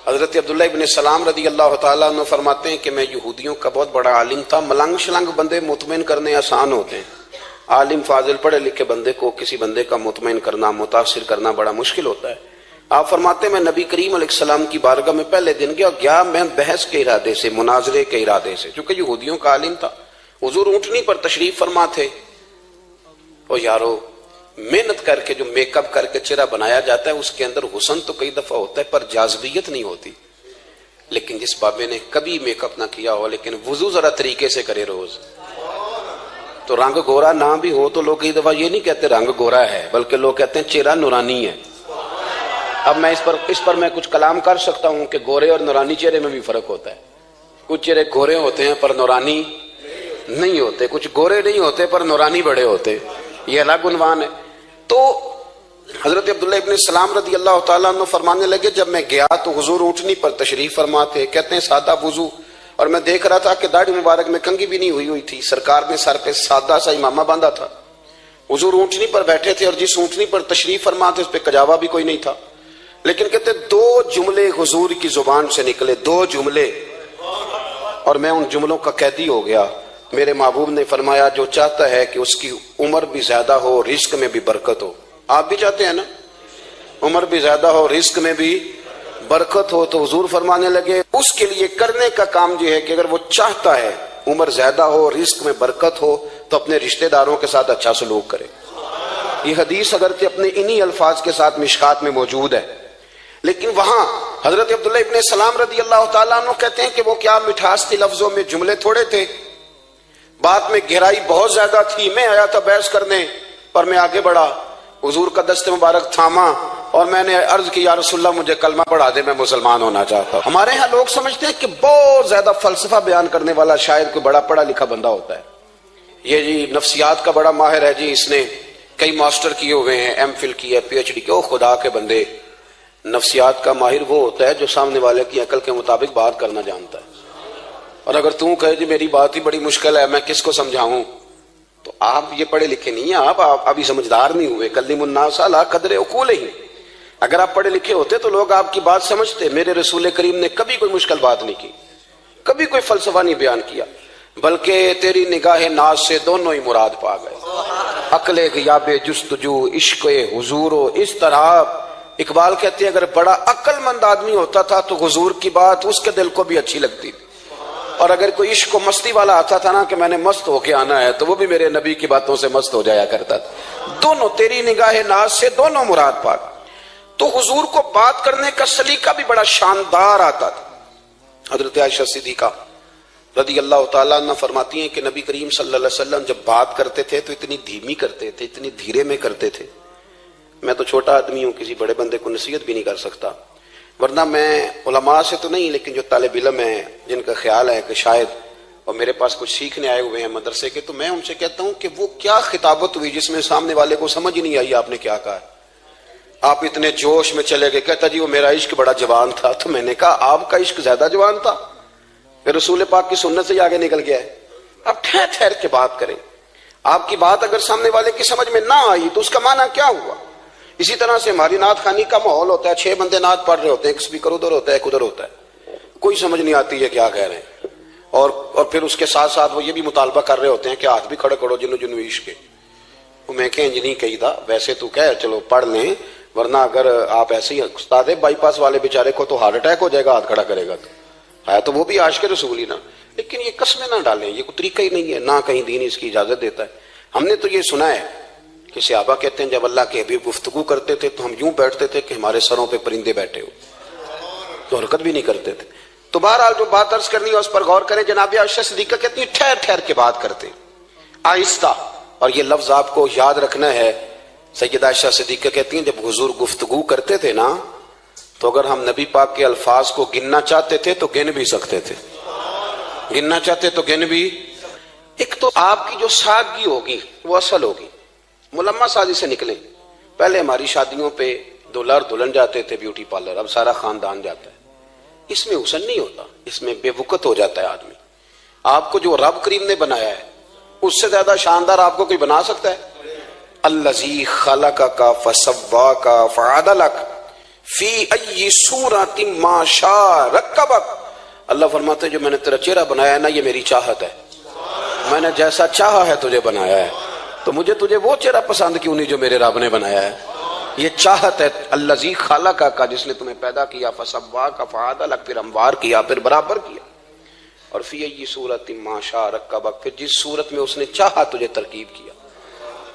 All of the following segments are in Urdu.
حضرت عبداللہ ابن سلام رضی اللہ تعالیٰ عنہ فرماتے ہیں کہ میں یہودیوں کا بہت بڑا عالم تھا. ملنگ شلنگ بندے مطمئن کرنے آسان ہوتے ہیں، عالم فاضل پڑھے لکھے بندے کو کسی بندے کا مطمئن کرنا، متاثر کرنا بڑا مشکل ہوتا ہے. آپ فرماتے ہیں میں نبی کریم علیہ السلام کی بارگاہ میں پہلے دن گیا میں بحث کے ارادے سے، مناظرے کے ارادے سے، چونکہ یہودیوں کا عالم تھا. حضور اونٹنی پر تشریف فرما تھے. اور یارو محنت کر کے جو میک اپ کر کے چہرہ بنایا جاتا ہے اس کے اندر حسن تو کئی دفعہ ہوتا ہے پر جاذبیت نہیں ہوتی. لیکن جس بابے نے کبھی میک اپ نہ کیا ہو لیکن وضو ذرا طریقے سے کرے روز، تو رنگ گورا نہ بھی ہو تو لوگ کئی دفعہ یہ نہیں کہتے رنگ گورا ہے، بلکہ لوگ کہتے ہیں چہرہ نورانی ہے. اب میں اس پر میں کچھ کلام کر سکتا ہوں کہ گورے اور نورانی چہرے میں بھی فرق ہوتا ہے. کچھ چہرے گورے ہوتے ہیں پر نورانی نہیں ہوتے، کچھ گورے نہیں ہوتے پر نورانی بڑے ہوتے، یہ الگ عنوان ہے. تو حضرت عبداللہ ابن سلام رضی اللہ تعالیٰ عنہ فرمانے لگے جب میں گیا تو حضور اونٹنی پر تشریف فرما تھے. کہتے ہیں سادہ وضو، اور میں دیکھ رہا تھا کہ داڑھی مبارک میں کنگھی بھی نہیں ہوئی تھی. سرکار نے سر پہ سادہ سا امامہ باندھا تھا. حضور اونٹنی پر بیٹھے تھے اور جس اونٹنی پر تشریف فرما تھے اس پہ کجاوا بھی کوئی نہیں تھا. لیکن کہتے دو جملے حضور کی زبان سے نکلے، دو جملے، اور میں ان جملوں کا قیدی ہو گیا. میرے محبوب نے فرمایا جو چاہتا ہے کہ اس کی عمر بھی زیادہ ہو رزق میں بھی برکت ہو، آپ بھی چاہتے ہیں نا عمر بھی زیادہ ہو رزق میں بھی برکت ہو، تو حضور فرمانے لگے اس کے لیے کرنے کا کام یہ ہے کہ اگر وہ چاہتا ہے عمر زیادہ ہو رزق میں برکت ہو تو اپنے رشتہ داروں کے ساتھ اچھا سلوک کرے. یہ حدیث اگرچہ اپنے انہی الفاظ کے ساتھ مشکات میں موجود ہے، لیکن وہاں حضرت عبداللہ ابن سلام رضی اللہ تعالیٰ عنہ کہتے ہیں کہ وہ کیا مٹھاس تھی لفظوں میں، جملے تھوڑے تھے، بات میں گہرائی بہت زیادہ تھی. میں آیا تھا بحث کرنے پر میں آگے بڑھا، حضور کا دست مبارک تھاما اور میں نے عرض کی یا رسول اللہ مجھے کلمہ پڑھا دے، میں مسلمان ہونا چاہتا ہوں. ہمارے ہاں لوگ سمجھتے ہیں کہ بہت زیادہ فلسفہ بیان کرنے والا شاید کوئی بڑا پڑھا لکھا بندہ ہوتا ہے. یہ جی نفسیات کا بڑا ماہر ہے جی، اس نے کئی ماسٹر کیے ہوئے ہیں، ایم فل کی ہے، پی ایچ ڈی کی. او خدا کے بندے، نفسیات کا ماہر وہ ہوتا ہے جو سامنے والے کی عقل کے مطابق بات کرنا جانتا ہے. اور اگر تم کہے جی میری بات ہی بڑی مشکل ہے میں کس کو سمجھاؤں، تو آپ یہ پڑھے لکھے نہیں ہیں، آپ ابھی سمجھدار نہیں ہوئے. کلم الناس علی قدر عقولہم. اگر آپ پڑھے لکھے ہوتے تو لوگ آپ کی بات سمجھتے. میرے رسول کریم نے کبھی کوئی مشکل بات نہیں کی، کبھی کوئی فلسفہ نہیں بیان کیا، بلکہ تیری نگاہ ناز سے دونوں ہی مراد پا گئے. عقل غیاب جستجو، عشق حضور و اس طرح. اقبال کہتے ہیں اگر بڑا عقل مند آدمی ہوتا تھا تو حضور کی بات اس کے دل کو بھی اچھی لگتی تھی، اور اگر کوئی عشق و مستی والا آتا تھا نا کہ میں نے مست ہو کے آنا ہے تو وہ بھی میرے نبی کی باتوں سے مست ہو جایا کرتا تھا. دونوں تیری نگاہ ناز سے دونوں مراد پا گئے. تو حضور کو بات کرنے کا سلیقہ بھی بڑا شاندار آتا تھا. حضرت عائشہ صدیقہ رضی اللہ تعالیٰ عنہ فرماتی ہیں کہ نبی کریم صلی اللہ علیہ وسلم جب بات کرتے تھے تو اتنی دھیمی کرتے تھے، اتنی دھیرے میں کرتے تھے. میں تو چھوٹا آدمی ہوں، کسی بڑے بندے کو نصیحت بھی نہیں کر سکتا، ورنہ میں علماء سے تو نہیں لیکن جو طالب علم ہیں جن کا خیال ہے کہ شاید اور میرے پاس کچھ سیکھنے آئے ہوئے ہیں مدرسے کے، تو میں ان سے کہتا ہوں کہ وہ کیا خطابت ہوئی جس میں سامنے والے کو سمجھ ہی نہیں آئی آپ نے کیا کہا ہے. آپ اتنے جوش میں چلے گئے، کہتا جی وہ میرا عشق بڑا جوان تھا. تو میں نے کہا آپ کا عشق زیادہ جوان تھا، کہ رسول پاک کی سنت سے ہی آگے نکل گیا ہے. اب ٹھہر ٹھہر کے بات کریں. آپ کی بات اگر سامنے والے کی سمجھ میں نہ آئی تو اس کا معنی کیا ہوا. اسی طرح سے ہماری نعت خوانی کا ماحول ہوتا ہے، 6 بندے نعت پڑھ رہے ہوتے ہیں، ایک اسپیکر ادھر ہوتا ہے ایک ادھر ہوتا ہے، کوئی سمجھ نہیں آتی ہے کیا کہہ رہے ہیں. اور پھر اس کے ساتھ ساتھ وہ یہ بھی مطالبہ کر رہے ہوتے ہیں کہ ہاتھ بھی کھڑے کرو جنو جنو عشق کے. میں کہ انج نہیں کہی دا، ویسے تو کہہ چلو پڑھ لیں، ورنہ اگر آپ ایسے ہی استاد بائی پاس والے بیچارے کو تو ہارٹ اٹیک ہو جائے گا ہاتھ کھڑا کرے گا، تو ہے تو وہ بھی عاشق رسول ہی نا. لیکن یہ قسمیں نہ ڈالیں، یہ کوئی طریقہ ہی نہیں ہے، نہ کہیں دین اس کی اجازت دیتا ہے. ہم نے تو یہ سنا ہے کہ صحابہ کہتے ہیں جب اللہ کے حبیب گفتگو کرتے تھے تو ہم یوں بیٹھتے تھے کہ ہمارے سروں پہ پرندے بیٹھے ہو، تو حرکت بھی نہیں کرتے تھے. تو بہرحال جو بات عرض کرنی ہے اس پر غور کریں. جناب عائشہ صدیقہ کہتی ہیں ٹھہر ٹھہر کے بات کرتے آہستہ، اور یہ لفظ آپ کو یاد رکھنا ہے. سیدہ عائشہ صدیقہ کہتی ہیں جب حضور گفتگو کرتے تھے نا تو اگر ہم نبی پاک کے الفاظ کو گننا چاہتے تھے تو گن بھی سکتے تھے، گننا چاہتے تو گن بھی. ایک تو آپ کی جو سادگی ہوگی وہ اصل ہوگی، ملمہ سازی سے نکلیں. پہلے ہماری شادیوں پہ دلہا اور دلہن جاتے تھے بیوٹی پارلر، اب سارا خاندان جاتا ہے. اس میں حسن نہیں ہوتا، اس میں بے وقت ہو جاتا ہے آدمی. آپ کو جو رب کریم نے بنایا ہے اس سے زیادہ شاندار آپ کو کوئی بنا سکتا ہے؟ الذی خلقک فسواک فعدلک فی ای صورت ما شاء رکبک، اللہ فرماتے ہیں جو میں نے تیرا چہرہ بنایا ہے نا یہ میری چاہت ہے، میں نے جیسا چاہا ہے تجھے بنایا ہے، تو مجھے تجھے وہ چہرہ پسند کیوں نہیں جو میرے رب نے بنایا ہے؟ یہ چاہت ہے الذی خلقک کا، جس نے تمہیں پیدا کیا، فسواک فعدلک، پھر ہموار کیا، پھر برابر کیا، اور فی ای صورت ما شاء رکبک، پھر جس صورت میں اس نے چاہا تجھے ترکیب کیا۔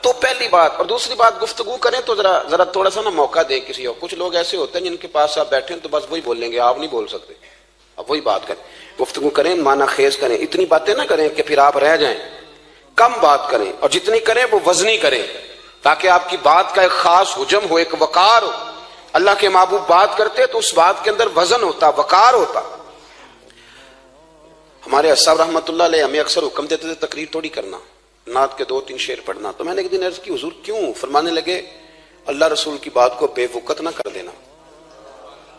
تو پہلی بات، اور دوسری بات گفتگو کریں تو ذرا تھوڑا سا نا موقع دیں کسی اور، کچھ لوگ ایسے ہوتے ہیں جن کے پاس آپ بیٹھے ہیں تو بس وہی بولیں گے، آپ نہیں بول سکتے، اب وہی بات کریں، گفتگو کریں، معنی خیز کریں، اتنی باتیں نہ کریں کہ پھر آپ رہ جائیں، کم بات کریں، اور جتنی کریں وہ وزنی کریں تاکہ آپ کی بات کا ایک خاص حجم ہو، ایک وقار ہو۔ اللہ کے محبوب بات کرتے تو اس بات کے اندر وزن ہوتا، وقار ہوتا۔ ہمارے اصحاب رحمۃ اللہ علیہ ہمیں اکثر حکم دیتے تھے تقریر تھوڑی کرنا، نعت کے 2-3 شعر پڑھنا، تو میں نے ایک دن عرض کی حضور کیوں؟ فرمانے لگے اللہ رسول کی بات کو بے وقت نہ کر دینا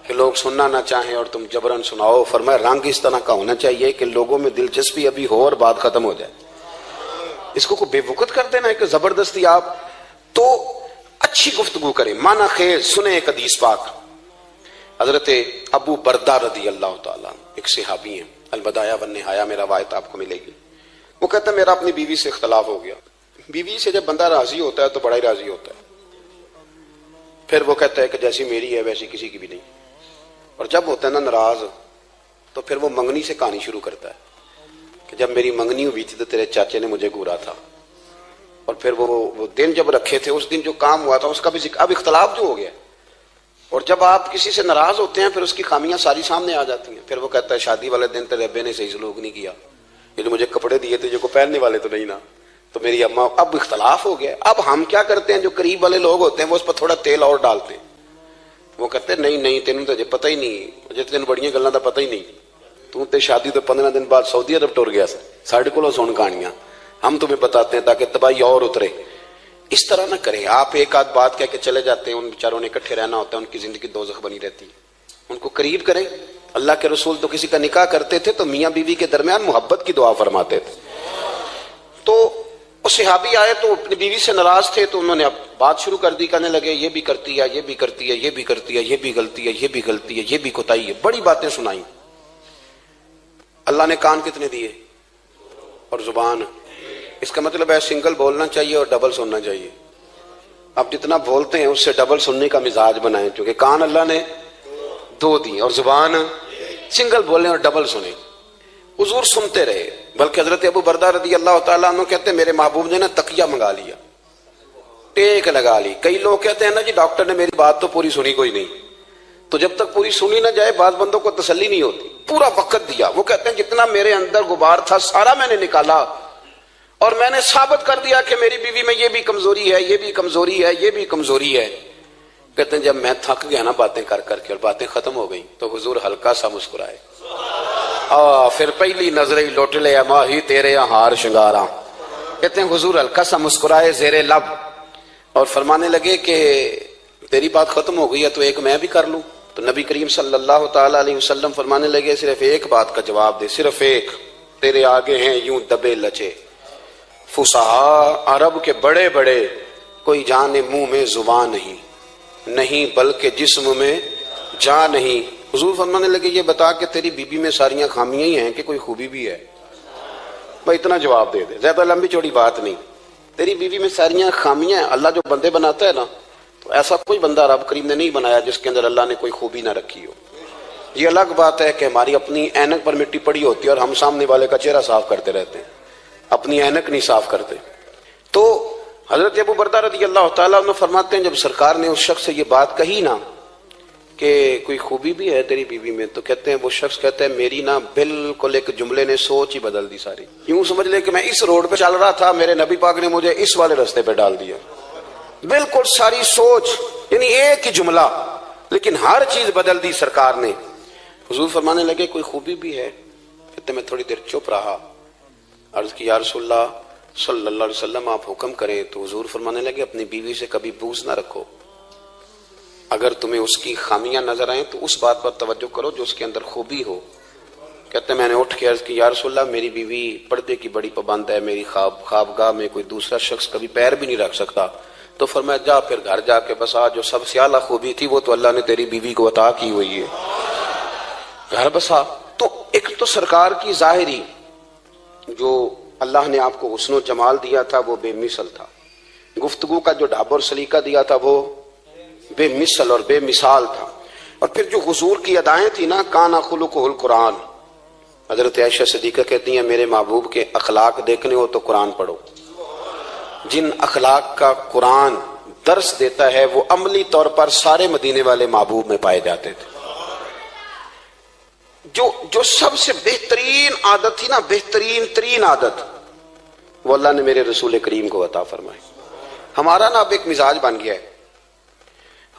کہ لوگ سننا نہ چاہیں اور تم جبرن سناؤ، فرمایا رنگ اس طرح کا ہونا چاہیے کہ لوگوں میں دلچسپی ابھی ہو اور بات ختم ہو جائے، اس کو بے وقت کر دینا ہے کہ زبردستی آپ، تو اچھی گفتگو کریں، معنی خیز سنیں۔ ایک حدیث پاک حضرت ابو بردہ رضی اللہ تعالیٰ ایک صحابی ہیں، البدایہ والنہایہ میں روایت آپ کو ملے گی، وہ کہتا ہے میرا اپنی بیوی سے اختلاف ہو گیا۔ بیوی سے جب بندہ راضی ہوتا ہے تو بڑا ہی راضی ہوتا ہے، پھر وہ کہتا ہے کہ جیسی میری ہے ویسی کسی کی بھی نہیں، اور جب ہوتا ہے نا ناراض تو پھر وہ منگنی سے کہانی شروع کرتا ہے کہ جب میری منگنی ہوئی تھی تو تیرے چاچے نے مجھے گھورا تھا، اور پھر وہ دن جب رکھے تھے اس دن جو کام ہوا تھا اس کا بھی ذکر، اب اختلاف جو ہو گیا، اور جب آپ کسی سے ناراض ہوتے ہیں پھر اس کی خامیاں ساری سامنے آ جاتی ہیں، پھر وہ کہتا ہے شادی والے دن تیرے ابے نے صحیح سلوک نہیں کیا، یہ جو مجھے کپڑے دیے تھے جو کو پہننے والے تو نہیں نا، تو میری اماں، اب اختلاف ہو گیا۔ اب ہم کیا کرتے ہیں، جو قریب والے لوگ ہوتے ہیں وہ اس پر تھوڑا تیل اور ڈالتے ہیں، وہ کہتے ہیں نہیں تینوں تو پتہ ہی نہیں، مجھے تین بڑیاں گلاں دا پتہ ہی نہیں، تو تے شادی تو 15 دن بعد سعودی عرب ٹر گیا ساڑھے کو سن کہانیاں، ہم تمہیں بتاتے ہیں تاکہ تباہی اور اترے۔ اس طرح نہ کریں، آپ ایک آدھ بات کہہ کے چلے جاتے ہیں، ان بیچاروں نے اکٹھے رہنا ہوتا ہے، ان کی زندگی دوزخ بنی رہتی ہے، ان کو قریب کریں۔ اللہ کے رسول تو کسی کا نکاح کرتے تھے تو میاں بیوی کے درمیان محبت کی دعا فرماتے تھے، تو وہ صحابی آئے تو اپنی بیوی سے ناراض تھے تو انہوں نے اب بات شروع کر دی، کہنے لگے یہ بھی کرتی ہے، یہ بھی کرتی ہے، یہ بھی کرتی ہے، یہ بھی غلطی ہے، یہ بھی غلطی ہے، یہ بھی کوتاہی ہے، بڑی باتیں سنائیں۔ اللہ نے کان کتنے دیے اور زبان، اس کا مطلب ہے سنگل بولنا چاہیے اور ڈبل سننا چاہیے۔ اب جتنا بولتے ہیں اس سے ڈبل سننے کا مزاج بنائیں، کیونکہ کان اللہ نے 2 دیے اور زبان سنگل بولیں اور ڈبل سنیں۔ حضور سنتے رہے، بلکہ حضرت ابو بردہ رضی اللہ تعالیٰ عنہ کہتے ہیں میرے محبوب نے نا تکیہ منگا لیا، ٹیک لگا لی۔ کئی لوگ کہتے ہیں نا جی ڈاکٹر نے میری بات تو پوری سنی کوئی نہیں، تو جب تک پوری سنی نہ جائے بعض بندوں کو تسلی نہیں ہوتی، پورا وقت دیا۔ وہ کہتے ہیں جتنا میرے اندر غبار تھا سارا میں نے نکالا، اور میں نے ثابت کر دیا کہ میری بیوی میں یہ بھی کمزوری ہے، یہ بھی کمزوری ہے، یہ بھی کمزوری ہے۔ کہتے ہیں جب میں تھک گیا نا باتیں کر کر کے اور باتیں ختم ہو گئیں تو حضور ہلکا سا مسکرائے، پھر پہلی نظر ہی لوٹ لے ماہی تیرے ہار شنگاراں، کہتے ہیں حضور ہلکا سا مسکرائے زیر لب اور فرمانے لگے کہ تیری بات ختم ہو گئی ہے تو ایک میں بھی کر لوں۔ تو نبی کریم صلی اللہ تعالی علیہ وسلم فرمانے لگے صرف ایک بات کا جواب دے، صرف ایک، تیرے آگے ہیں یوں دبے لچے فصحا عرب کے بڑے بڑے، کوئی جانے منہ میں زبان نہیں بلکہ جسم میں جان نہیں۔ حضور فرمانے لگے یہ بتا کہ تیری بیوی میں ساریاں خامیاں ہی ہیں کہ کوئی خوبی بھی ہے؟ بھائی اتنا جواب دے دے، زیادہ لمبی چوڑی بات نہیں، تیری بیوی میں ساریاں خامیاں ہیں۔ اللہ جو بندے بناتا ہے نا تو ایسا کوئی بندہ رب کریم نے نہیں بنایا جس کے اندر اللہ نے کوئی خوبی نہ رکھی ہو۔ یہ الگ بات ہے کہ ہماری اپنی اینک پر مٹی پڑی ہوتی ہے اور ہم سامنے والے کا چہرہ صاف کرتے رہتے ہیں، اپنی اینک نہیں صاف کرتے۔ تو حضرت ابو بردہ رضی اللہ تعالیٰ عنہ فرماتے ہیں جب سرکار نے اس شخص سے یہ بات کہی نا کہ کوئی خوبی بھی ہے تیری بیوی میں، تو کہتے ہیں وہ شخص کہتا ہے میری نا بالکل ایک جملے نے سوچ ہی بدل دی ساری، یوں سمجھ لے کہ میں اس روڈ پہ چل رہا تھا، میرے نبی پاک نے مجھے اس والے رستے پہ ڈال دیا، بالکل ساری سوچ، یعنی ایک ہی جملہ لیکن ہر چیز بدل دی سرکار نے۔ حضور فرمانے لگے کوئی خوبی بھی ہے؟ کہتے میں تھوڑی دیر چپ رہا، عرض کی یا رسول اللہ صلی اللہ علیہ وسلم آپ حکم کریں۔ تو حضور فرمانے لگے اپنی بیوی سے کبھی بغض نہ رکھو، اگر تمہیں اس کی خامیاں نظر آئیں تو اس بات پر توجہ کرو جو اس کے اندر خوبی ہو۔ کہتے ہیں میں نے اٹھ کے عرض کی یا رسول اللہ میری بیوی پردے کی بڑی پابند ہے، میری خوابگاہ میں کوئی دوسرا شخص کبھی پیر بھی نہیں رکھ سکتا، تو فرمایا جا پھر گھر جا کے بسا، جو سب سے اعلیٰ خوبی تھی وہ تو اللہ نے تیری بیوی کو عطا کی ہوئی ہے، گھر بسا۔ تو ایک تو سرکار کی ظاہری جو اللہ نے آپ کو حسن و جمال دیا تھا وہ بے مثل تھا، گفتگو کا جو ڈھاب اور سلیقہ دیا تھا وہ بے مثل اور بے مثال تھا، اور پھر جو حضور کی ادائیں تھی نا، کانا خلقہ القرآن۔ حضرت عائشہ صدیقہ کہتی ہیں میرے محبوب کے اخلاق دیکھنے ہو تو قرآن پڑھو، جن اخلاق کا قرآن درس دیتا ہے وہ عملی طور پر سارے مدینے والے محبوب میں پائے جاتے تھے۔ جو سب سے بہترین عادت تھی نا، بہترین ترین عادت، وہ اللہ نے میرے رسول کریم کو عطا فرمائی۔ ہمارا نا اب ایک مزاج بن گیا ہے،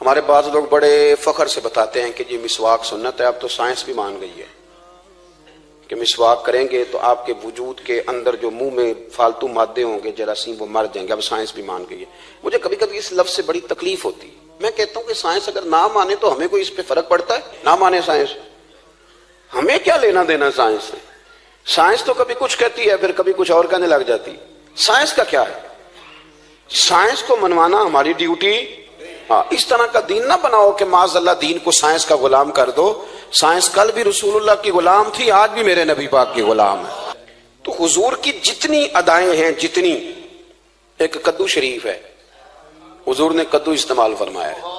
ہمارے بعض لوگ بڑے فخر سے بتاتے ہیں کہ یہ مسواک سنت ہے، اب تو سائنس بھی مان گئی ہے کہ مسواک کریں گے تو آپ کے وجود کے اندر جو منہ میں فالتو مادے ہوں گے جراثیم وہ مر جائیں گے، اب سائنس بھی مان گئی ہے۔ مجھے کبھی کبھی اس لفظ سے بڑی تکلیف ہوتی ہے، میں کہتا ہوں کہ سائنس اگر نہ مانے تو ہمیں کوئی اس پہ فرق پڑتا ہے؟ نہ مانے سائنس، ہمیں کیا لینا دینا سائنس سے؟ سائنس تو کبھی کچھ کہتی ہے پھر کبھی کچھ اور کہنے لگ جاتی، سائنس کا کیا ہے؟ سائنس کو منوانا ہماری ڈیوٹی۔ ہاں، اس طرح کا دین نہ بناؤ کہ معاذ اللہ دین کو سائنس کا غلام کر دو۔ سائنس کل بھی رسول اللہ کی غلام تھی، آج بھی میرے نبی پاک کی غلام ہے۔ تو حضور کی جتنی ادائیں ہیں، جتنی، ایک کدو شریف ہے، حضور نے کدو استعمال فرمایا ہے۔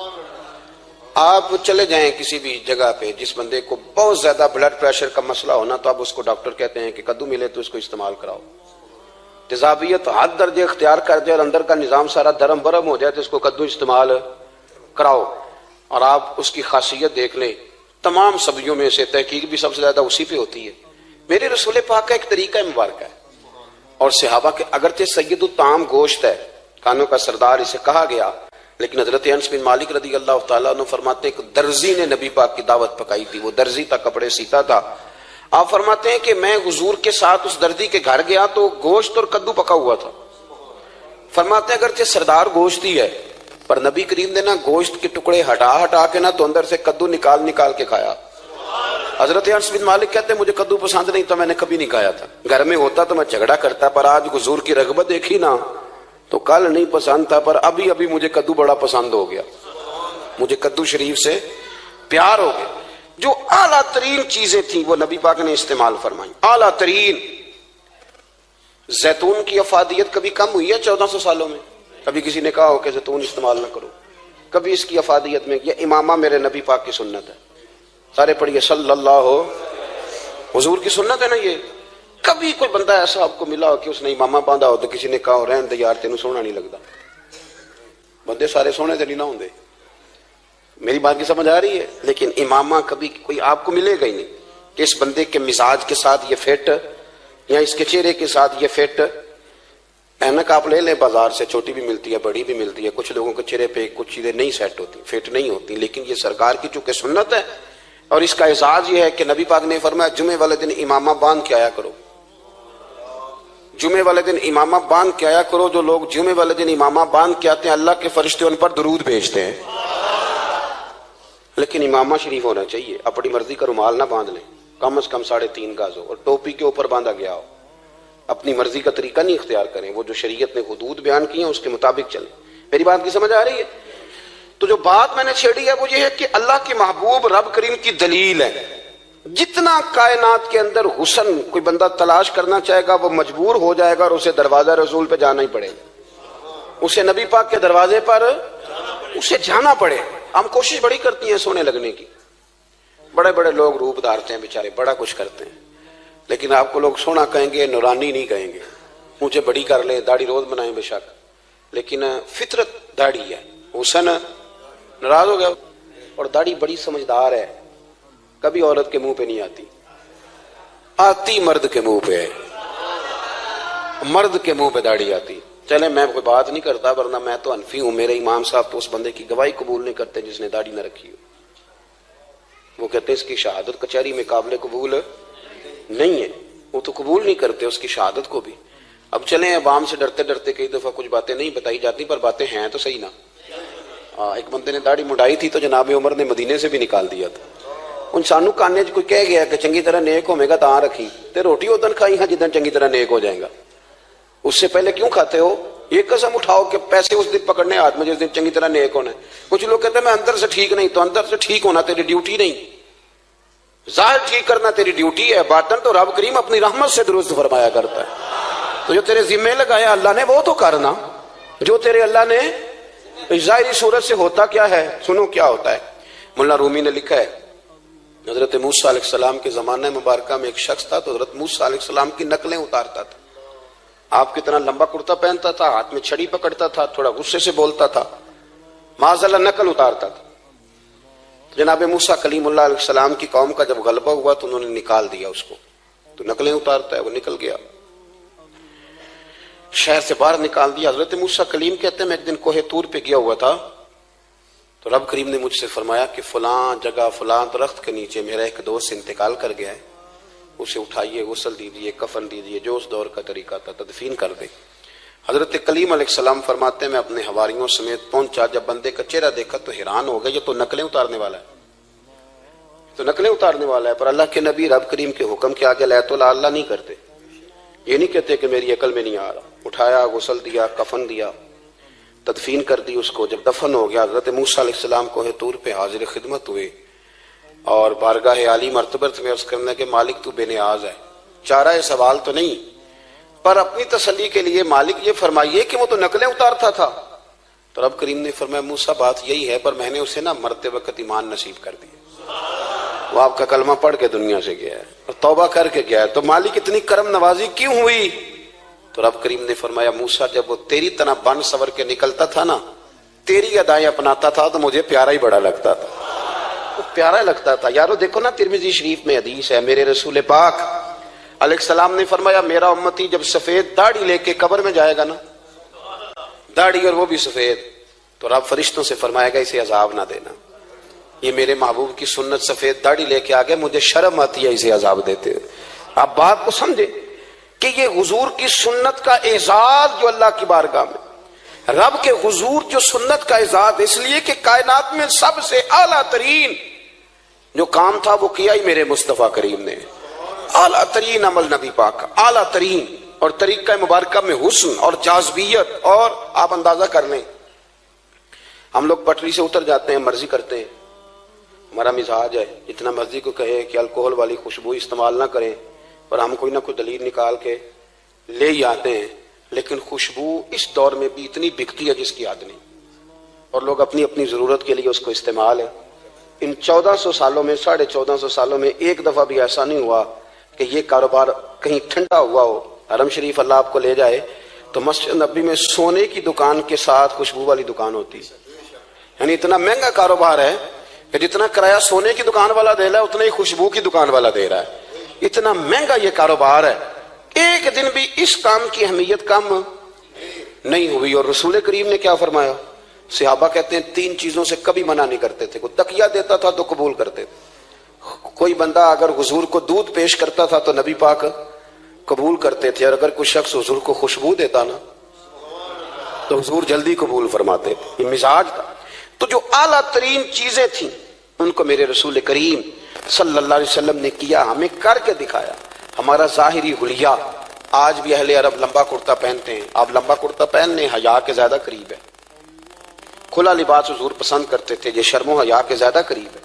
آپ چلے جائیں کسی بھی جگہ پہ، جس بندے کو بہت زیادہ بلڈ پریشر کا مسئلہ ہونا تو اب اس کو ڈاکٹر کہتے ہیں کہ کدو ملے تو اس کو استعمال کراؤ۔ تیزابیت حد درجے اختیار کر جائے اور اندر کا نظام سارا درم برم ہو جائے تو اس کو کدو استعمال کراؤ، اور آپ اس کی خاصیت دیکھ لیں۔ تمام سبزیوں میں سے تحقیق بھی سب سے زیادہ اسی پہ ہوتی ہے۔ میرے رسول پاک کا ایک طریقہ مبارک ہے، اور صحابہ کے اگرچہ سید الطعام گوشت ہے، کھانوں کا سردار اسے کہا گیا، لیکن حضرت انس بن مالک رضی اللہ تعالیٰ عنہ فرماتے ہیں کہ درزی نے نبی پاک کی دعوت پکائی تھی، وہ درزی تھا، کپڑے سیتا تھا۔ آپ فرماتے ہیں کہ میں حضور کے ساتھ اس درزی کے گھر گیا تو گوشت اور کدو پکا ہوا تھا۔ فرماتے ہیں اگرچہ سردار گوشت ہی ہے پر نبی کریم نے نا گوشت کے ٹکڑے ہٹا ہٹا کے نا تو اندر سے کدو نکال نکال کے کھایا۔ حضرت انس بن مالک کہتے ہیں مجھے کدو پسند نہیں تھا، میں نے کبھی نہیں کھایا تھا، گھر میں ہوتا تو میں جھگڑا کرتا، پر آج حضور کی رغبت دیکھی نا تو کل نہیں پسند تھا پر ابھی ابھی مجھے کدو بڑا پسند ہو گیا، مجھے کدو شریف سے پیار ہو گیا۔ جو اعلیٰ ترین چیزیں تھیں وہ نبی پاک نے استعمال فرمائی، اعلیٰ ترین۔ زیتون کی افادیت کبھی کم ہوئی ہے 1400 سالوں میں؟ کبھی کسی نے کہا ہو کہ زیتون استعمال نہ کرو؟ کبھی اس کی افادیت میں، یہ امامہ میرے نبی پاک کی سنت ہے، سارے پڑھیے صلی اللہ ہو، حضور کی سنت ہے نا یہ۔ کبھی کوئی بندہ ایسا آپ کو ملا ہو کہ اس نے امامہ باندھا ہو تو کسی نے کہا ہو رہن دے یار تینوں سونا نہیں لگتا؟ بندے سارے سونے تو نہیں نہ ہوندے، میری بات کی سمجھ آ رہی ہے؟ لیکن امامہ کبھی کوئی آپ کو ملے گا ہی نہیں کہ اس بندے کے مزاج کے ساتھ یہ فٹ، یا اس کے چہرے کے ساتھ یہ فٹ۔ اینک آپ لے لیں بازار سے، چھوٹی بھی ملتی ہے بڑی بھی ملتی ہے، کچھ لوگوں کے چہرے پہ کچھ چیزیں نہیں سیٹ ہوتی، فٹ نہیں ہوتی، لیکن یہ سرکار کی چونکہ سنت ہے، اور اس کا اعزاز یہ ہے کہ نبی پاک نے فرمایا جمعے والے دن امامہ باندھ کے آیا کرو، جمعے والے دن امامہ باندھ کے آیا کرو۔ جو لوگ جمعے والے دن امامہ باندھ کے آتے ہیں اللہ کے فرشتے ان پر درود بھیجتے ہیں، لیکن امامہ شریف ہونا چاہیے، اپنی مرضی کا رومال نہ باندھ لیں، کم از کم 3.5 گز ہو اور ٹوپی کے اوپر باندھا گیا ہو، اپنی مرضی کا طریقہ نہیں اختیار کریں، وہ جو شریعت نے حدود بیان کی ہیں اس کے مطابق چلیں۔ میری بات کی سمجھ آ رہی ہے؟ تو جو بات میں نے چھیڑی ہے وہ یہ ہے کہ اللہ کے محبوب رب کریم کی دلیل ہے۔ جتنا کائنات کے اندر حسن کوئی بندہ تلاش کرنا چاہے گا وہ مجبور ہو جائے گا اور اسے دروازہ رسول پہ جانا ہی پڑے گا، اسے نبی پاک کے دروازے پر اسے جانا پڑے۔ ہم کوشش بڑی کرتی ہیں سونے لگنے کی، بڑے بڑے لوگ روپ دھارتے ہیں بیچارے، بڑا کچھ کرتے ہیں، لیکن آپ کو لوگ سونا کہیں گے، نورانی نہیں کہیں گے۔ مجھے بڑی کر لیں، داڑھی روز بنائیں بے شک، لیکن فطرت داڑھی ہے، حسن ناراض ہو گیا۔ اور داڑھی بڑی سمجھدار ہے، کبھی عورت کے منہ پہ نہیں آتی، آتی مرد کے منہ پہ ہے، مرد کے منہ پہ داڑھی آتی۔ چلے میں کوئی بات نہیں کرتا ورنہ میں تو حنفی ہوں، میرے امام صاحب تو اس بندے کی گواہی قبول نہیں کرتے جس نے داڑھی نہ رکھی ہو، وہ کہتے اس کی شہادت کچہری میں قابل قبول نہیں ہے، وہ تو قبول نہیں کرتے اس کی شہادت کو بھی۔ اب چلیں عوام سے ڈرتے ڈرتے کئی دفعہ کچھ باتیں نہیں بتائی جاتی پر باتیں ہیں تو صحیح نا۔ ایک بندے نے داڑھی مڈائی تھی تو جناب عمر نے مدینے سے بھی نکال دیا تھا۔ ان سانو کانے کوئی کہہ گیا کہ چنگی طرح نیک ہوے گا تاں رکھی تے روٹی ادن کھائی ہاں جدن چنگی طرح نیک ہو جائے گا، اس سے پہلے کیوں کھاتے ہو؟ یہ قسم اٹھاؤ کہ پیسے اس دن پکڑنے ہاتھ میں جس دن چنگی طرح نیک ہونا ہے. کچھ لوگ کہتے ہیں میں اندر سے ٹھیک نہیں. تو اندر سے ٹھیک ہونا تیری ڈیوٹی نہیں, ظاہر ٹھیک کرنا تیری ڈیوٹی ہے, باطن تو رب کریم اپنی رحمت سے درست فرمایا کرتا ہے. تو جو تیرے ذمہ لگایا اللہ نے وہ تو کرنا. جو تیرے اللہ نے ظاہری صورت سے ہوتا کیا ہے, سنو کیا ہوتا ہے. مولانا رومی نے لکھا ہے حضرت موسیٰ علیہ السلام کے زمانہ مبارکہ میں ایک شخص تھا تو حضرت موسیٰ علیہ السلام کی نقلیں اتارتا تھا. آپ کی طرح لمبا کرتا پہنتا تھا, ہاتھ میں چھڑی پکڑتا تھا, تھوڑا غصے سے بولتا تھا, معاذ اللہ نقل اتارتا تھا. جناب موسیٰ کلیم اللہ علیہ السلام کی قوم کا جب غلبہ ہوا تو انہوں نے نکال دیا اس کو. تو نقلیں اتارتا ہے, وہ نکل گیا, شہر سے باہر نکال دیا. حضرت موسیٰ کلیم کہتے ہیں میں ایک دن کوہ طور پہ گیا ہوا تھا تو رب کریم نے مجھ سے فرمایا کہ فلاں جگہ فلاں درخت کے نیچے میرا ایک دوست انتقال کر گیا ہے, اسے اٹھائیے, غسل دیجیے, کفن دیجیے, جو اس دور کا طریقہ تھا تدفین کر دے. حضرت کلیم علیہ السلام فرماتے ہیں میں اپنے حواریوں سمیت پہنچا, جب بندے کا چہرہ دیکھا تو حیران ہو گیا, یہ تو نقلیں اتارنے والا ہے, تو نقلیں اتارنے والا ہے. پر اللہ کے نبی رب کریم کے حکم کے آگے لا تو لا اللہ نہیں کرتے. یہ نہیں کہتے کہ میری عقل میں نہیں آ رہا. اٹھایا, غسل دیا, کفن دیا, تدفین کر دی اس کو. جب دفن ہو گیا حضرت موسیٰ علیہ السلام کوہ طور پہ حاضر خدمت ہوئے اور بارگاہ عالی مرتبت میں عرض کرنے کہ مالک تو بے نیاز ہے, چارہ سوال تو نہیں, پر اپنی تسلی کے لیے مالک یہ فرمائیے کہ وہ تو نقلیں اتارتا تھا. تو رب کریم نے فرمایا موسیٰ بات یہی ہے, پر میں نے اسے مرتے وقت ایمان نصیب کر دیا. وہ آپ کا کلمہ پڑھ کے دنیا سے گیا ہے اور توبہ کر کے گیا ہے, تو مالک اتنی کرم نوازی کیوں ہوئی؟ تو رب کریم نے فرمایا موسیٰ جب وہ تیری طرح بن سور کے نکلتا تھا نا, تیری ادائیں اپناتا تھا تو مجھے پیارا ہی بڑا لگتا تھا, پیارا لگتا تھا. یارو دیکھو نا ترمذی شریف میں حدیث ہے, میرے رسول پاک علیہ السلام نے فرمایا میرا امتی جب سفید داڑھی لے کے قبر میں جائے گا نا, داڑھی اور وہ بھی سفید, تو رب فرشتوں سے فرمائے گا اسے عذاب نہ دینا, یہ میرے محبوب کی سنت سفید داڑھی لے کے آگے, مجھے شرم آتی ہے اسے عذاب دیتے. آپ بات کو سمجھے کہ یہ حضور کی سنت کا اعزاز جو اللہ کی بارگاہ میں, رب کے حضور جو سنت کا اعزاز اس لیے کہ کائنات میں سب سے اعلیٰ ترین جو کام تھا وہ کیا ہی میرے مصطفیٰ کریم نے. اعلیٰ ترین عمل نبی پاک کا, اعلیٰ ترین, اور طریقہ مبارکہ میں حسن اور جاذبیت. اور آپ اندازہ کر لیں ہم لوگ پٹری سے اتر جاتے ہیں, مرضی کرتے ہیں, ہمارا مزاج ہے اتنا مرضی کو کہے کہ الکوہل والی خوشبو استعمال نہ کریں, پر ہم کوئی نہ کوئی دلیل نکال کے لے ہی آتے ہیں. لیکن خوشبو اس دور میں بھی اتنی بکتی ہے جس کی حد نہیں, اور لوگ اپنی اپنی ضرورت کے لیے اس کو استعمال ہے. ان 1400 سالوں میں 1450 سالوں میں ایک دفعہ بھی ایسا نہیں ہوا کہ یہ کاروبار کہیں ٹھنڈا ہوا ہو. حرم شریف اللہ آپ کو لے جائے تو مسجد نبی میں سونے کی دکان کے ساتھ خوشبو والی دکان ہوتی, یعنی اتنا مہنگا کاروبار ہے کہ جتنا کرایہ سونے کی دکان والا دے رہا ہے اتنا ہی خوشبو کی دکان والا دے رہا ہے. اتنا مہنگا یہ کاروبار ہے. ایک دن بھی اس کام کی اہمیت کم نہیں ہوئی. اور رسول کریم نے کیا فرمایا, صحابہ کہتے ہیں 3 چیزوں سے کبھی منع نہیں کرتے تھے. کوئی تکیہ دیتا تھا تو قبول کرتے تھے, کوئی بندہ اگر حضور کو دودھ پیش کرتا تھا تو نبی پاک قبول کرتے تھے, اور اگر کوئی شخص حضور کو خوشبو دیتا نا تو حضور جلدی قبول فرماتے تھے. یہ مزاج تھا. تو جو اعلیٰ ترین چیزیں تھیں ان کو میرے رسول کریم صلی اللہ علیہ وسلم نے کیا, ہمیں کر کے دکھایا. ہمارا ظاہری حلیہ آج بھی اہل عرب لمبا کرتا پہنتے ہیں, آپ لمبا کرتا پہننے حیا کے زیادہ قریب ہے. کھلا لباس حضور پسند کرتے تھے, یہ شرم و حیا کے زیادہ قریب ہے.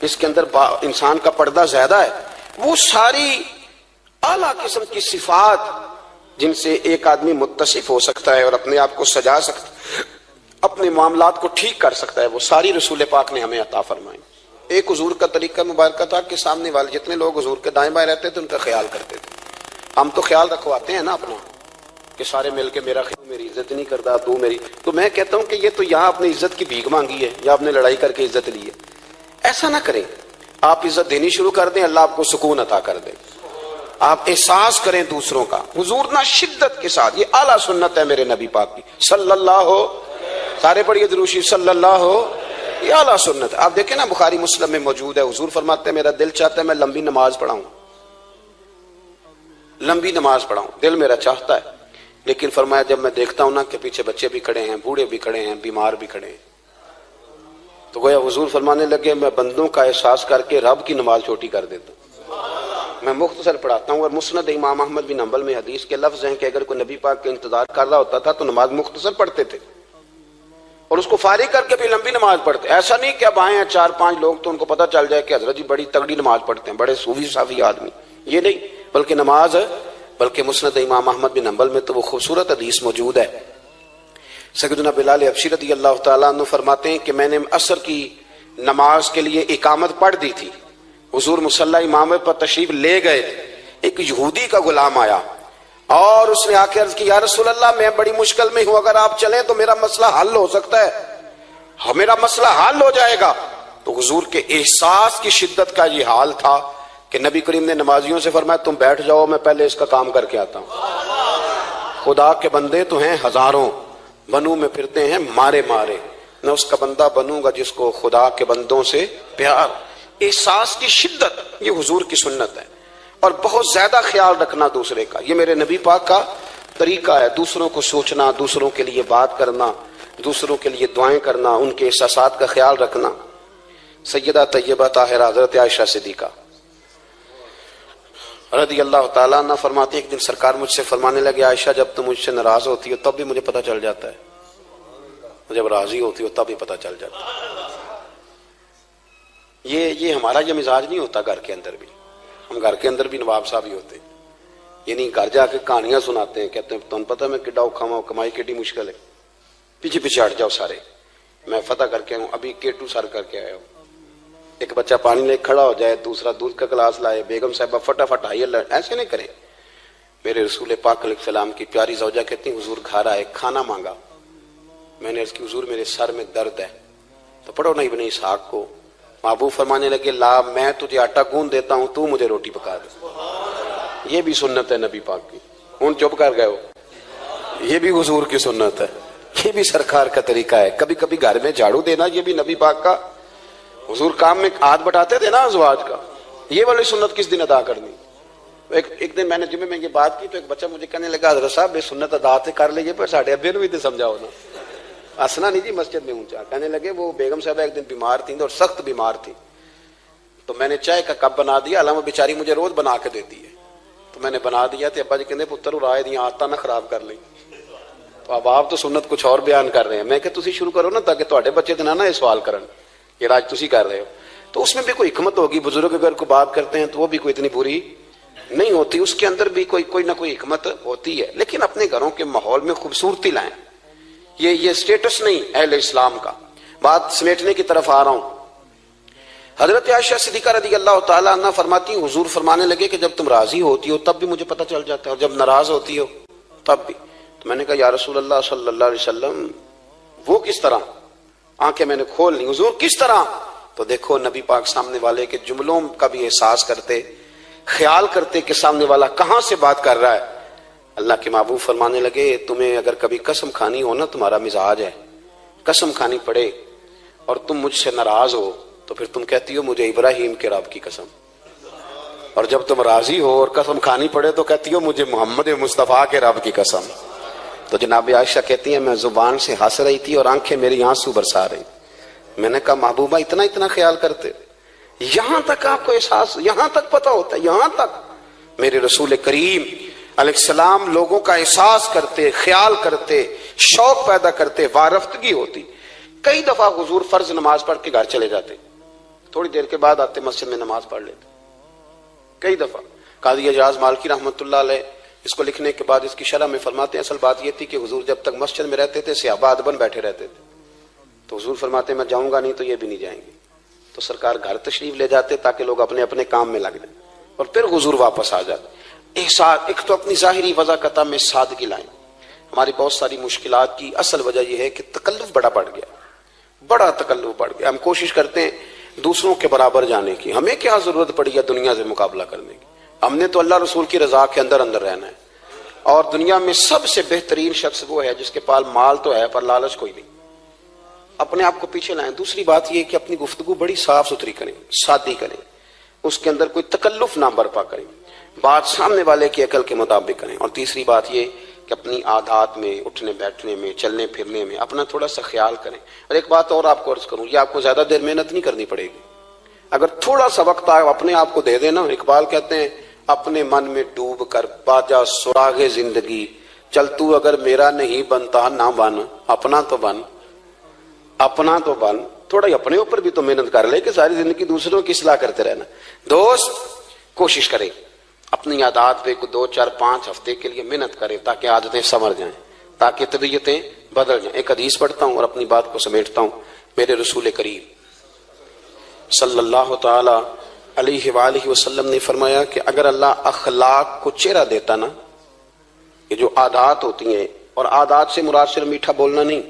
اس کے اندر انسان کا پردہ زیادہ ہے. وہ ساری اعلیٰ قسم کی صفات جن سے ایک آدمی متصف ہو سکتا ہے اور اپنے آپ کو سجا سکتا ہے, اپنے معاملات کو ٹھیک کر سکتا ہے, وہ ساری رسول پاک نے ہمیں عطا فرمائی. ایک حضور کا طریقہ مبارکہ تھا کہ سامنے والے جتنے لوگ حضور کے دائیں بائیں رہتے تھے ان کا خیال کرتے تھے. ہم تو خیال رکھواتے ہیں نا اپنا کہ سارے مل کے میرا خیال, میری عزت نہیں کرتا تو میری, تو میں کہتا ہوں کہ یہ تو یہاں اپنی عزت کی بھیک مانگی ہے یا آپ نے لڑائی کر کے عزت لی ہے. ایسا نہ کریں, آپ عزت دینی شروع کر دیں, اللہ آپ کو سکون عطا کر دے. آپ احساس کریں دوسروں کا. حضور نہ شدت کے ساتھ, یہ اعلیٰ سنت ہے میرے نبی پاک کی صلی اللہ ہو, سارے پڑھیے درود شریف صلی اللہ ہو, یہ اعلیٰ سنت. آپ دیکھیں نا بخاری مسلم میں موجود ہے, حضور فرماتے ہیں میرا دل چاہتا ہے میں لمبی نماز پڑھاؤں, لمبی نماز پڑھاؤں, دل میرا چاہتا ہے. لیکن فرمایا جب میں دیکھتا ہوں نا کہ پیچھے بچے بھی کھڑے ہیں, بوڑھے بھی کھڑے ہیں, بیمار بھی کھڑے ہیں, تو گویا حضور فرمانے لگے میں بندوں کا احساس کر کے رب کی نماز چھوٹی کر دیتا ہوں. میں مختصر پڑھاتا ہوں. اور مسند امام احمد بن حنبل میں حدیث کے لفظ ہیں کہ اگر کوئی نبی پاک کا انتظار کر رہا ہوتا تھا تو نماز مختصر پڑھتے تھے اور اس کو فارغ کر کے بھی لمبی نماز پڑھتے. ایسا نہیں کہ اب آئے ہیں 4-5 لوگ تو ان کو پتہ چل جائے کہ حضرت جی بڑی تگڑی نماز پڑھتے ہیں, بڑے صوفی صافی آدمی, یہ نہیں. بلکہ مسند امام احمد بن حنبل میں تو وہ خوبصورت حدیث موجود ہے. سیدنا بلال حبشی رضی اللہ تعالیٰ عنہ فرماتے ہیں کہ میں نے عصر کی نماز کے لیے اقامت پڑھ دی تھی, حضور مصلی امامت پر تشریف لے گئے, ایک یہودی کا غلام آیا اور اس نے آ کے عرض کی یا رسول اللہ میں بڑی مشکل میں ہوں, اگر آپ چلیں تو میرا مسئلہ حل ہو سکتا ہے, میرا مسئلہ حل ہو جائے گا. تو حضور کے احساس کی شدت کا یہ حال تھا کہ نبی کریم نے نمازیوں سے فرمایا تم بیٹھ جاؤ, میں پہلے اس کا کام کر کے آتا ہوں. خدا کے بندے تو ہیں ہزاروں, بنو میں پھرتے ہیں مارے مارے, میں اس کا بندہ بنوں گا جس کو خدا کے بندوں سے پیار. احساس کی شدت یہ حضور کی سنت ہے, اور بہت زیادہ خیال رکھنا دوسرے کا, یہ میرے نبی پاک کا طریقہ ہے. دوسروں کو سوچنا, دوسروں کے لیے بات کرنا, دوسروں کے لیے دعائیں کرنا, ان کے احساسات کا خیال رکھنا. سیدہ طیبہ طاہرہ حضرت عائشہ صدیقہ رضی اللہ تعالیٰ عنہ فرماتی, ایک دن سرکار مجھ سے فرمانے لگے عائشہ جب تم مجھ سے ناراض ہوتی ہو تب بھی مجھے پتہ چل جاتا ہے, جب راضی ہوتی ہو تب بھی پتہ چل جاتا ہے. یہ ہمارا یہ مزاج نہیں ہوتا گھر کے اندر بھی. ہم گھر کے اندر بھی نواب صاحب ہی ہوتے ہیں, یہ نہیں گھر جا کے کہانیاں سناتے ہیں, کہتے ہیں تمہیں پتہ میں کڈا اوکھا ہوں, کمائی کیڈی مشکل ہے, پیچھے پیچھے ہٹ جاؤ سارے, میں فتح کر کے ہوں, ابھی K2 سر کر کے آیا ہوں. ایک بچہ پانی لے کھڑا ہو جائے, دوسرا دودھ کا گلاس لائے, بیگم صاحبہ فٹافٹ آئیے, ایسے نہیں کریں. میرے رسول پاک علیہ السلام کی پیاری زوجہ کہتی ہیں حضور گھر آئے, کھانا مانگا, میں نے عرض کی حضور میرے سر میں درد ہے, تو پڑھو نا ابن اسحاق کو. محبوب فرمانے لگے لا میں تجھے آٹا گوندھ دیتا ہوں, تو مجھے روٹی پکا دے. یہ بھی سنت ہے نبی پاک کی. ہوں چپ کر گئے ہو, یہ بھی حضور کی سنت ہے, یہ بھی سرکار کا طریقہ ہے. کبھی کبھی گھر میں جھاڑو دینا یہ بھی نبی پاک کا, حضور کام میں ہاتھ بٹاتے تھے نا ازواج کا, یہ والی سنت کس دن ادا کرنی. ایک دن میں نے جمعے میں یہ بات کی تو ایک بچہ مجھے کہنے لگا حضرت صاحب یہ سنت ادا تے کر لیجیے پر ساڈے ابے نو بھی تے سمجھاؤ نا. ہنسنا نہیں جی مسجد میں اونچا. کہنے لگے وہ بیگم صاحبہ ایک دن بیمار تھیں اور سخت بیمار تھی, تو میں نے چائے کا کپ بنا دیا, علامہ بیچاری مجھے روز بنا کے دیتی ہے, تو میں نے بنا دیا تو ابا جی کہتے پتر رائے دیا آتا نہ خراب کر لیں. تو اب آپ تو سنت کچھ اور بیان کر رہے ہیں, میں کہ تسی شروع کرو نا تاکہ تواڈے بچے تے نہ یہ سوال کرن یہ راج تسی کر رہے ہو. تو اس میں بھی کوئی حکمت ہوگی. بزرگ اگر کوئی بات کرتے ہیں تو وہ بھی کوئی اتنی بری نہیں ہوتی, اس کے اندر بھی کوئی نہ کوئی حکمت ہوتی ہے. لیکن اپنے گھروں کے ماحول میں خوبصورتی لائیں, یہ سٹیٹس نہیں اہل اسلام کا. بات سمیٹنے کی طرف آ رہا ہوں. حضرت عائشہ صدیقہ رضی اللہ تعالیٰ عنہ فرماتی ہیں حضور فرمانے لگے کہ جب تم راضی ہوتی ہو تب بھی مجھے پتہ چل جاتا ہے, اور جب ناراض ہوتی ہو تب بھی. تو میں نے کہا یا رسول اللہ صلی اللہ علیہ وسلم وہ کس طرح, آنکھیں میں نے کھول لی, حضور کس طرح. تو دیکھو نبی پاک سامنے والے کے جملوں کا بھی احساس کرتے, خیال کرتے کہ سامنے والا کہاں سے بات کر رہا ہے. اللہ کے محبوب فرمانے لگے تمہیں اگر کبھی قسم کھانی ہو نا, تمہارا مزاج ہے قسم کھانی پڑے اور تم مجھ سے ناراض ہو تو پھر تم کہتی ہو مجھے ابراہیم کے رب کی قسم, اور جب تم راضی ہو اور قسم کھانی پڑے تو کہتی ہو مجھے محمد مصطفیٰ کے رب کی قسم. تو جناب عائشہ کہتی ہیں میں زبان سے ہنس رہی تھی اور آنکھیں میری آنسو برسا رہی. میں نے کہا محبوبہ اتنا خیال کرتے, یہاں تک آپ کو احساس, یہاں تک پتہ ہوتا ہے, یہاں تک میرے رسول کریم علیہ السلام لوگوں کا احساس کرتے, خیال کرتے, شوق پیدا کرتے, وارفتگی ہوتی. کئی دفعہ حضور فرض نماز پڑھ کے گھر چلے جاتے, تھوڑی دیر کے بعد آتے مسجد میں نماز پڑھ لیتے. کئی دفعہ قاضی اعجاز مالکی رحمۃ اللہ علیہ اس کو لکھنے کے بعد اس کی شرح میں فرماتے ہیں اصل بات یہ تھی کہ حضور جب تک مسجد میں رہتے تھے صحابہ ادباً بیٹھے رہتے تھے, تو حضور فرماتے ہیں میں جاؤں گا نہیں تو یہ بھی نہیں جائیں گے. تو سرکار گھر تشریف لے جاتے تاکہ لوگ اپنے اپنے کام میں لگ جائیں, اور پھر حضور واپس آ جاتے. ایک تو اپنی ظاہری وضاحت میں سادگی لائیں. ہماری بہت ساری مشکلات کی اصل وجہ یہ ہے کہ تکلف بڑا بڑھ گیا, بڑا تکلف بڑھ گیا. ہم کوشش کرتے ہیں دوسروں کے برابر جانے کی, ہمیں کیا ضرورت پڑی ہے دنیا سے مقابلہ کرنے کی. ہم نے تو اللہ رسول کی رضا کے اندر رہنا ہے, اور دنیا میں سب سے بہترین شخص وہ ہے جس کے پاس مال تو ہے پر لالچ کوئی نہیں. اپنے آپ کو پیچھے لائیں. دوسری بات یہ کہ اپنی گفتگو بڑی صاف ستھری کریں, سادی کریں, اس کے اندر کوئی تکلف نہ برپا کریں, بات سامنے والے کی عقل کے مطابق کریں. اور تیسری بات یہ کہ اپنی عادات میں, اٹھنے بیٹھنے میں, چلنے پھرنے میں اپنا تھوڑا سا خیال کریں. اور ایک بات اور آپ کو عرض کروں, یہ آپ کو زیادہ دیر محنت نہیں کرنی پڑے گی. اگر تھوڑا سا وقت آئے اپنے آپ کو دے دینا. اقبال کہتے ہیں اپنے من میں ڈوب کر باجا سراغ زندگی، چل تو اگر میرا نہیں بنتا نہ بن، اپنا تو بن، اپنا تو بن، تھوڑا ہی اپنے اوپر بھی تو محنت کر لے کہ ساری زندگی دوسروں کی اصلاح کرتے رہنا۔ دوست کوشش کرے اپنی عادات پہ 2 4 5 ہفتے کے لیے محنت کرے تاکہ عادتیں سنور جائیں، تاکہ طبیعتیں بدل جائیں۔ ایک حدیث پڑھتا ہوں اور اپنی بات کو سمیٹتا ہوں۔ میرے رسول کریم صلی اللہ تعالی علیہ وآلہ وسلم نے فرمایا کہ اگر اللہ اخلاق کو چہرہ دیتا نا، یہ جو عادات ہوتی ہیں، اور عادات سے مراد صرف میٹھا بولنا نہیں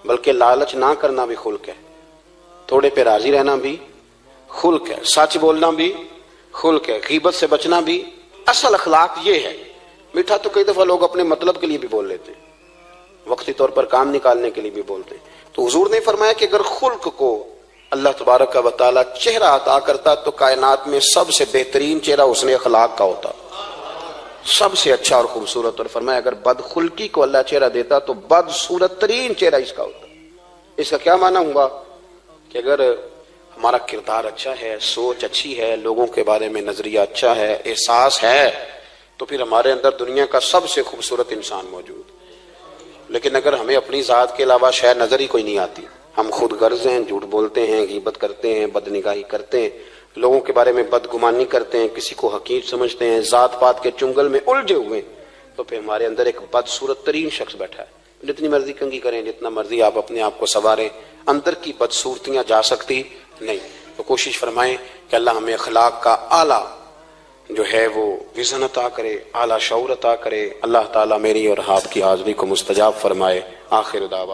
بلکہ لالچ نہ کرنا بھی خلق ہے، تھوڑے پہ راضی رہنا بھی خلق ہے، سچ بولنا بھی خلق ہے، غیبت سے بچنا بھی اصل اخلاق یہ ہے۔ میٹھا تو کئی دفعہ لوگ اپنے مطلب کے لیے بھی بول لیتے ہیں، وقتی طور پر کام نکالنے کے لیے بھی بولتے ہیں۔ تو حضور نے فرمایا کہ اگر خلق کو اللہ تبارک و تعالی چہرہ عطا کرتا تو کائنات میں سب سے بہترین چہرہ حسن اخلاق کا ہوتا، سب سے اچھا اور خوبصورت، اور فرمایا اگر بد خلقی کو اللہ چہرہ دیتا تو بد صورت ترین چہرہ اس کا ہوتا۔ اس کا کیا معنی ہوا کہ اگر ہمارا کردار اچھا ہے، سوچ اچھی ہے، لوگوں کے بارے میں نظریہ اچھا ہے، احساس ہے، تو پھر ہمارے اندر دنیا کا سب سے خوبصورت انسان موجود۔ لیکن اگر ہمیں اپنی ذات کے علاوہ شے نظر ہی کوئی نہیں آتی، ہم خود غرض ہیں، جھوٹ بولتے ہیں، غیبت کرتے ہیں، بدنگاہی کرتے ہیں، لوگوں کے بارے میں بدگمانی کرتے ہیں، کسی کو حقیر سمجھتے ہیں، ذات پات کے چنگل میں الجھے ہوئے، تو پھر ہمارے اندر ایک بدصورت ترین شخص بیٹھا ہے۔ جتنی مرضی کنگھی کریں، جتنا مرضی آپ اپنے آپ کو سنواریں، اندر کی بدصورتیاں جا سکتی نہیں۔ تو کوشش فرمائیں کہ اللہ ہمیں اخلاق کا اعلیٰ جو ہے وہ وژن عطا کرے، اعلیٰ شعور عطا کرے۔ اللہ تعالیٰ میری اور آپ کی حاضری کو مستجاب فرمائے۔ آخر دعوانا